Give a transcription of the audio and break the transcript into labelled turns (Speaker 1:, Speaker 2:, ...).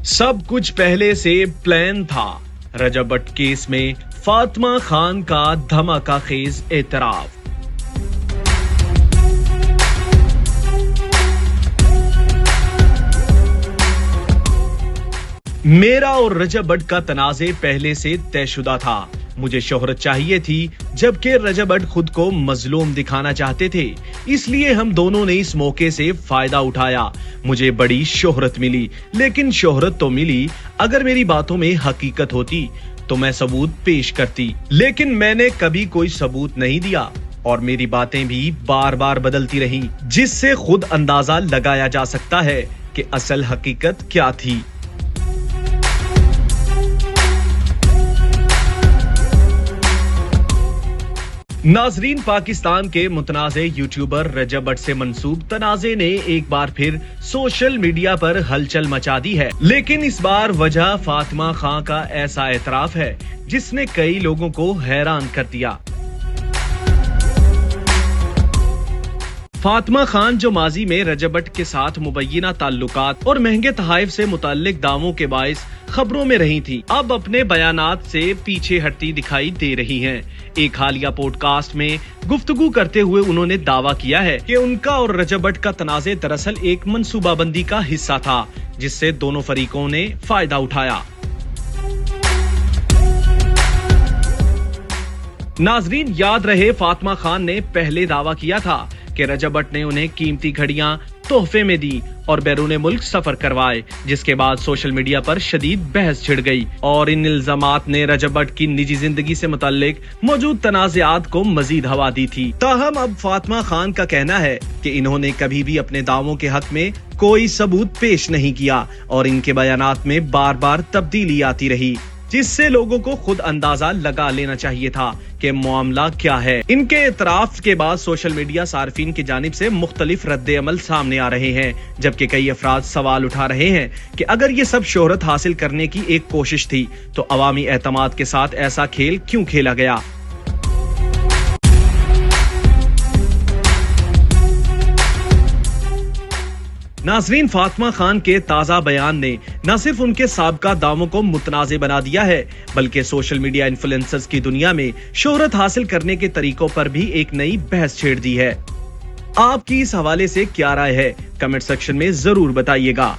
Speaker 1: सब कुछ पहले से प्लान था। रजब भट्ट केस में फातिमा खान का धमाकाखेज एतराफ। मेरा और रजब भट्ट का तनाज़े पहले से तयशुदा था। मुझे शोहरत चाहिए थी, जबकि रजब भट्ट खुद को मजलूम दिखाना चाहते थे। इसलिए हम दोनों ने इस मौके से फायदा उठाया। मुझे बड़ी शोहरत मिली, लेकिन शोहरत तो मिली, अगर मेरी बातों में हकीकत होती तो मैं सबूत पेश करती। लेकिन मैंने कभी कोई सबूत नहीं दिया और मेरी बातें भी बार बार बदलती रहीं, जिससे खुद अंदाजा लगाया जा सकता है कि असल हकीकत क्या थी। नाजरीन, पाकिस्तान के मुतनाज़े यूट्यूबर रजब भट्ट से मंसूब तनाज़े ने एक बार फिर सोशल मीडिया पर हलचल मचा दी है। लेकिन इस बार वजह फातिमा खान का ऐसा एतराफ है जिसने कई लोगों को हैरान कर दिया। फातिमा खान, जो माजी में रजब भट्ट के साथ मुबैना ताल्लुकात और महंगे तहाइफ से मुताल्लिक दावों के बाइस खबरों में रही थी, अब अपने बयानात से पीछे हटती दिखाई दे रही हैं। एक हालिया पॉडकास्ट में गुफ्तगू करते हुए उन्होंने दावा किया है कि उनका और रजब भट्ट का तनाज़े दरअसल एक मंसूबाबंदी का हिस्सा था, जिससे दोनों फरीकों ने फायदा उठाया। नाजरीन, याद रहे, फातिमा खान ने पहले दावा किया था कि रजब भट्ट ने उन्हें कीमती घड़ियां तोहफे में दी और बैरून मुल्क सफर करवाए, जिसके बाद सोशल मीडिया पर शदीद बहस छिड़ गई और इन इल्जामात ने रजब भट्ट की निजी जिंदगी से मुताल्लिक मौजूद तनाज़ात को मजीद हवा दी थी। ताहम अब फातिमा खान का कहना है कि इन्होंने कभी भी अपने दावों के हक में कोई सबूत पेश नहीं किया और इनके बयानात में बार बार तब्दीली आती रही, जिससे लोगों को खुद अंदाजा लगा लेना चाहिए था कि मामला क्या है। इनके एतराफ के बाद सोशल मीडिया सार्फिन की जानिब से मुख्तलिफ रद्द अमल सामने आ रहे हैं, जबकि कई अफराद सवाल उठा रहे हैं कि अगर ये सब शोहरत हासिल करने की एक कोशिश थी तो अवामी एतमाद के साथ ऐसा खेल क्यों खेला गया। नाजरीन, फातिमा खान के ताजा बयान ने न सिर्फ उनके साबका दावों को मुतनाज़े बना दिया है, बल्कि सोशल मीडिया इन्फ्लुएंसर्स की दुनिया में शोहरत हासिल करने के तरीकों पर भी एक नई बहस छेड़ दी है। आपकी इस हवाले से क्या राय है, कमेंट सेक्शन में जरूर बताइएगा।